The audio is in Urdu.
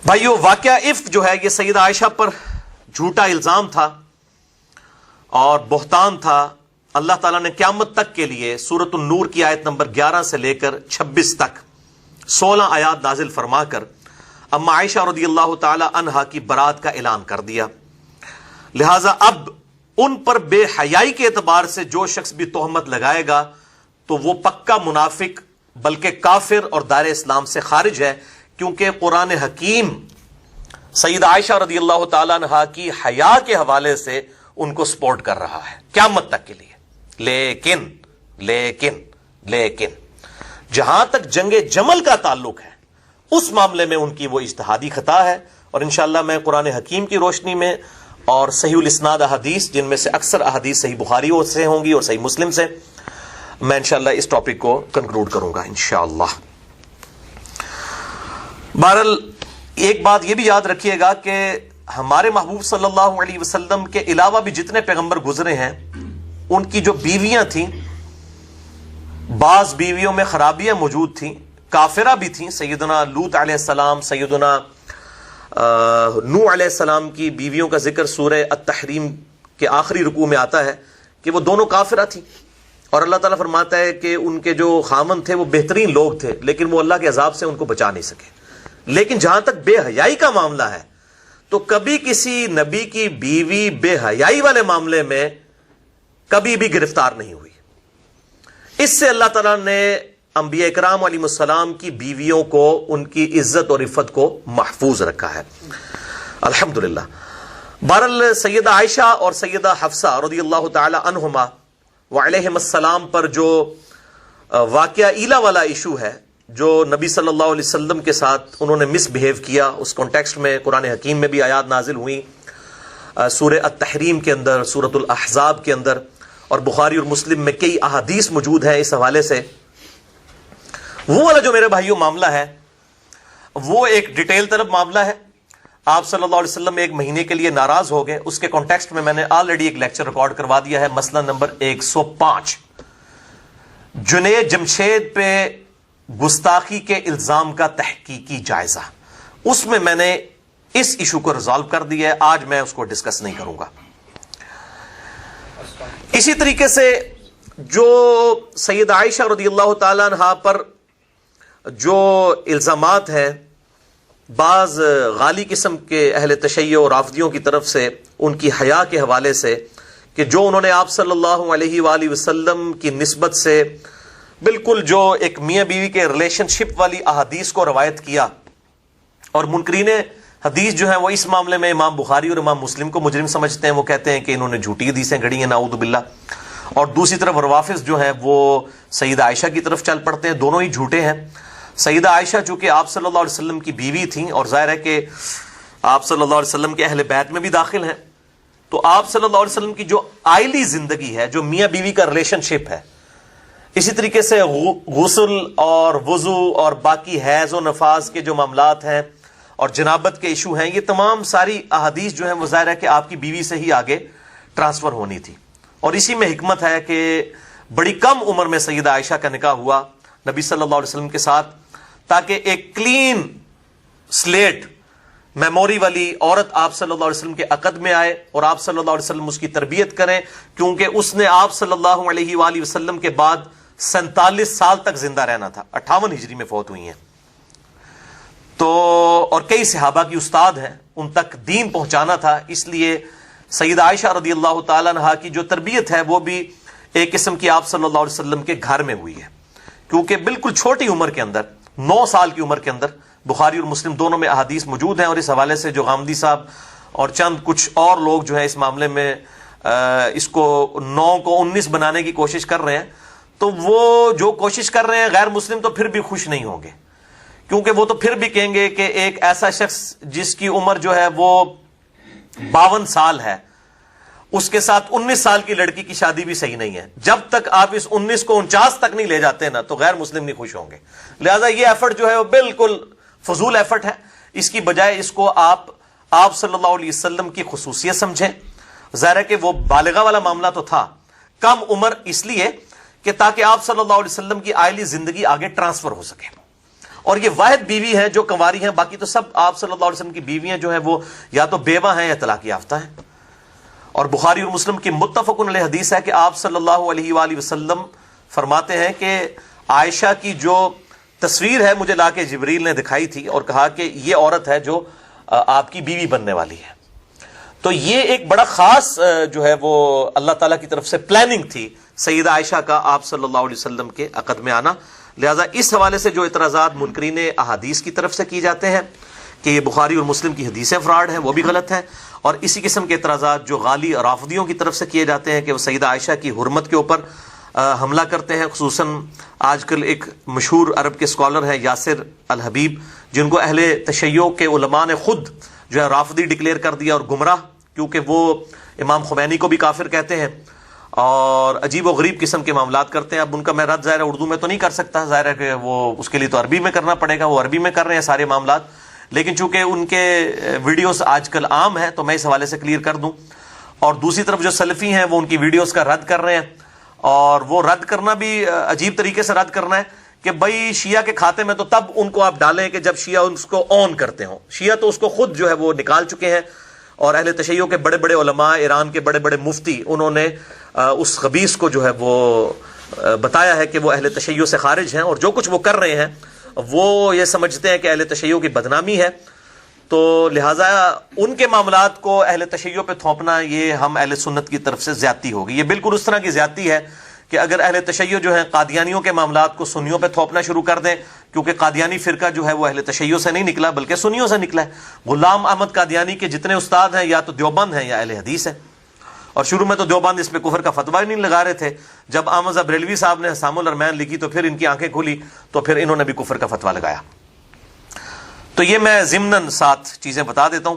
بھائیو، واقعہ افک جو ہے یہ سیدہ عائشہ پر جھوٹا الزام تھا اور بہتان تھا۔ اللہ تعالیٰ نے قیامت تک کے لیے سورۃ النور کی آیت نمبر 11 سے لے کر 26 تک 16 آیات نازل فرما کر اما عائشہ رضی اللہ تعالی عنہا کی برات کا اعلان کر دیا۔ لہذا اب ان پر بے حیائی کے اعتبار سے جو شخص بھی تہمت لگائے گا تو وہ پکا منافق بلکہ کافر اور دائرہ اسلام سے خارج ہے، کیونکہ قرآن حکیم سیدہ عائشہ رضی اللہ تعالیٰ عنہا کی حیا کے حوالے سے ان کو سپورٹ کر رہا ہے قیامت تک کے لیے۔ لیکن جہاں تک جنگ جمل کا تعلق ہے اس معاملے میں ان کی وہ اجتہادی خطا ہے، اور انشاءاللہ میں قرآن حکیم کی روشنی میں اور صحیح الاسناد احادیث، جن میں سے اکثر احادیث صحیح بخاری سے ہوں گی اور صحیح مسلم سے، میں انشاءاللہ اس ٹاپک کو کنکلوڈ کروں گا انشاءاللہ۔ بہرحال ایک بات یہ بھی یاد رکھیے گا کہ ہمارے محبوب صلی اللہ علیہ وسلم کے علاوہ بھی جتنے پیغمبر گزرے ہیں ان کی جو بیویاں تھیں، بعض بیویوں میں خرابیاں موجود تھیں، کافرہ بھی تھیں۔ سیدنا لوط علیہ السلام، سیدنا نوح علیہ السلام کی بیویوں کا ذکر سورہ التحریم کے آخری رکوع میں آتا ہے کہ وہ دونوں کافرہ تھیں، اور اللہ تعالیٰ فرماتا ہے کہ ان کے جو خامن تھے وہ بہترین لوگ تھے، لیکن وہ اللہ کے عذاب سے ان کو بچا نہیں سکے۔ لیکن جہاں تک بے حیائی کا معاملہ ہے تو کبھی کسی نبی کی بیوی بے حیائی والے معاملے میں کبھی بھی گرفتار نہیں ہوئی۔ اس سے اللہ تعالیٰ نے انبیاء اکرام علیہ السلام کی بیویوں کو ان کی عزت اور عفت کو محفوظ رکھا ہے، الحمدللہ۔ بہرحال سیدہ عائشہ اور سیدہ حفصہ رضی اللہ تعالی عنہما وعلیہم السلام پر جو واقعہ ایلا والا ایشو ہے، جو نبی صلی اللہ علیہ وسلم کے ساتھ انہوں نے مس بہیو کیا، اس کانٹیکسٹ میں قرآن حکیم میں بھی آیات نازل ہوئی، سورہ التحریم کے اندر، سورۃ الاحزاب کے اندر، اور بخاری اور مسلم میں کئی احادیث موجود ہیں اس حوالے سے۔ وہ والا جو میرے بھائیوں معاملہ ہے وہ ایک ڈیٹیل طرف معاملہ ہے۔ آپ صلی اللہ علیہ وسلم ایک مہینے کے لیے ناراض ہو گئے، اس کے کانٹیکسٹ میں نے آلریڈی ایک لیکچر ریکارڈ کروا دیا ہے، مسئلہ نمبر 105، جنید جمشید پہ گستاخی کے الزام کا تحقیقی جائزہ۔ اس میں نے اس ایشو کو ریزالو کر دیا ہے، آج میں اس کو ڈسکس نہیں کروں گا۔ اسی طریقے سے جو سیدہ عائشہ رضی اللہ تعالی عنہا پر جو الزامات ہیں بعض غالی قسم کے اہل تشیع اور رافضیوں کی طرف سے ان کی حیا کے حوالے سے، کہ جو انہوں نے آپ صلی اللہ علیہ وآلہ وسلم کی نسبت سے بالکل جو ایک میاں بیوی کے ریلیشن شپ والی احادیث کو روایت کیا، اور منکرین حدیث جو ہیں وہ اس معاملے میں امام بخاری اور امام مسلم کو مجرم سمجھتے ہیں، وہ کہتے ہیں کہ انہوں نے جھوٹی حدیثیں گھڑی ہیں، نعوذ باللہ۔ اور دوسری طرف روافض جو ہیں وہ سیدہ عائشہ کی طرف چل پڑتے ہیں، دونوں ہی جھوٹے ہیں۔ سیدہ عائشہ چونکہ آپ صلی اللہ علیہ وسلم کی بیوی تھیں اور ظاہر ہے کہ آپ صلی اللہ علیہ وسلم کے اہل بیت میں بھی داخل ہیں، تو آپ صلی اللہ علیہ وسلم کی جو آئلی زندگی ہے، جو میاں بیوی کا ریلیشن شپ ہے، اسی طریقے سے غسل اور وضو اور باقی حیض و نفاس کے جو معاملات ہیں اور جنابت کے ایشو ہیں، یہ تمام ساری احادیث جو ہیں وہ ظاہر ہے کہ آپ کی بیوی سے ہی آگے ٹرانسفر ہونی تھی، اور اسی میں حکمت ہے کہ بڑی کم عمر میں سیدہ عائشہ کا نکاح ہوا نبی صلی اللہ علیہ وسلم کے ساتھ، تاکہ ایک کلین سلیٹ میموری والی عورت آپ صلی اللہ علیہ وسلم کے عقد میں آئے اور آپ صلی اللہ علیہ وسلم اس کی تربیت کریں، کیونکہ اس نے آپ صلی اللہ علیہ وآلہ وسلم کے بعد 47 سال تک زندہ رہنا تھا، 58 ہجری میں فوت ہوئی ہیں، تو اور کئی صحابہ کی استاد ہیں، ان تک دین پہنچانا تھا، اس لیے سیدہ عائشہ رضی اللہ تعالی عنہا کی جو تربیت ہے وہ بھی ایک قسم کی آپ صلی اللہ علیہ وسلم کے گھر میں ہوئی ہے، کیونکہ بالکل چھوٹی عمر کے اندر، 9 سال کی عمر کے اندر، بخاری اور مسلم دونوں میں احادیث موجود ہیں، اور اس حوالے سے جو غامدی صاحب اور چند کچھ اور لوگ جو ہیں اس معاملے میں اس کو 9 کو 19 بنانے کی کوشش کر رہے ہیں، تو وہ جو کوشش کر رہے ہیں غیر مسلم تو پھر بھی خوش نہیں ہوں گے، کیونکہ وہ تو پھر بھی کہیں گے کہ ایک ایسا شخص جس کی عمر جو ہے وہ 52 سال ہے، اس کے ساتھ 19 سال کی لڑکی کی شادی بھی صحیح نہیں ہے، جب تک آپ اس 19 کو 49 تک نہیں لے جاتے نا تو غیر مسلم نہیں خوش ہوں گے۔ لہذا یہ ایفرٹ جو ہے وہ بالکل فضول ایفرٹ ہے، اس کی بجائے اس کو آپ صلی اللہ علیہ وسلم کی خصوصیت سمجھیں۔ ظاہر ہے کہ وہ بالغہ والا معاملہ تو تھا، کم عمر اس لیے کہ تاکہ آپ صلی اللہ علیہ وسلم کی آئلی زندگی آگے ٹرانسفر ہو سکے، اور یہ واحد بیوی ہیں جو کنواری ہیں، باقی تو سب آپ صلی اللہ علیہ وسلم کی بیویاں جو ہیں وہ یا تو بیوہ ہیں یا طلاق یافتہ ہیں. اور بخاری اور مسلم کی متفق علیہ حدیث ہے کہ آپ صلی اللہ علیہ وآلہ وسلم فرماتے ہیں کہ عائشہ کی جو تصویر ہے مجھے لا کے جبریل نے دکھائی تھی اور کہا کہ یہ عورت ہے جو آپ کی بیوی بننے والی ہے. تو یہ ایک بڑا خاص جو ہے وہ اللہ تعالیٰ کی طرف سے پلاننگ تھی سیدہ عائشہ کا آپ صلی اللہ علیہ وسلم کے عقد میں آنا. لہذا اس حوالے سے جو اعتراضات منکرین احادیث کی طرف سے کی جاتے ہیں کہ یہ بخاری اور مسلم کی حدیثیں فراڈ ہیں، وہ بھی غلط ہیں. اور اسی قسم کے اعتراضات جو غالی رافضیوں کی طرف سے کیے جاتے ہیں کہ وہ سیدہ عائشہ کی حرمت کے اوپر حملہ کرتے ہیں، خصوصاً آج کل ایک مشہور عرب کے اسکالر ہیں یاسر الحبیب، جن کو اہل تشیع کے علماء نے خود جو ہے رافضی ڈکلیئر کر دیا اور گمراہ، کیونکہ وہ امام خمینی کو بھی کافر کہتے ہیں اور عجیب و غریب قسم کے معاملات کرتے ہیں. اب ان کا میں رد ظاہر ہے اردو میں تو نہیں کر سکتا، ظاہر ہے کہ وہ اس کے لیے تو عربی میں کرنا پڑے گا، وہ عربی میں کر رہے ہیں سارے معاملات، لیکن چونکہ ان کے ویڈیوز آج کل عام ہیں تو میں اس حوالے سے کلیئر کر دوں. اور دوسری طرف جو سلفی ہیں وہ ان کی ویڈیوز کا رد کر رہے ہیں، اور وہ رد کرنا بھی عجیب طریقے سے رد کرنا ہے کہ بھائی شیعہ کے کھاتے میں تو تب ان کو آپ ڈالیں کہ جب شیعہ اس کو آن کرتے ہوں. شیعہ تو اس کو خود جو ہے وہ نکال چکے ہیں، اور اہل تشیع کے بڑے بڑے علماء، ایران کے بڑے بڑے مفتی، انہوں نے اس خبیث کو جو ہے وہ بتایا ہے کہ وہ اہل تشیع سے خارج ہیں، اور جو کچھ وہ کر رہے ہیں وہ یہ سمجھتے ہیں کہ اہل تشیع کی بدنامی ہے. تو لہٰذا ان کے معاملات کو اہل تشیع پہ تھوپنا یہ ہم اہل سنت کی طرف سے زیادتی ہوگی. یہ بالکل اس طرح کی زیادتی ہے کہ اگر اہل تشیع جو ہیں قادیانیوں کے معاملات کو سنیوں پہ تھوپنا شروع کر دیں، کیونکہ قادیانی فرقہ جو ہے وہ اہل تشیع سے نہیں نکلا بلکہ سنیوں سے نکلا ہے. غلام احمد قادیانی کے جتنے استاد ہیں یا تو دیوبند ہیں یا اہل حدیث ہیں، اور شروع میں تو دیوبند اس پہ کفر کا فتویٰ نہیں لگا رہے تھے. جب احمد بریلوی صاحب نے حسام الارمین لکھی تو پھر ان کی آنکھیں کھلی، تو پھر انہوں نے بھی کفر کا فتویٰ لگایا. تو یہ میں ضمناً 7 چیزیں بتا دیتا ہوں.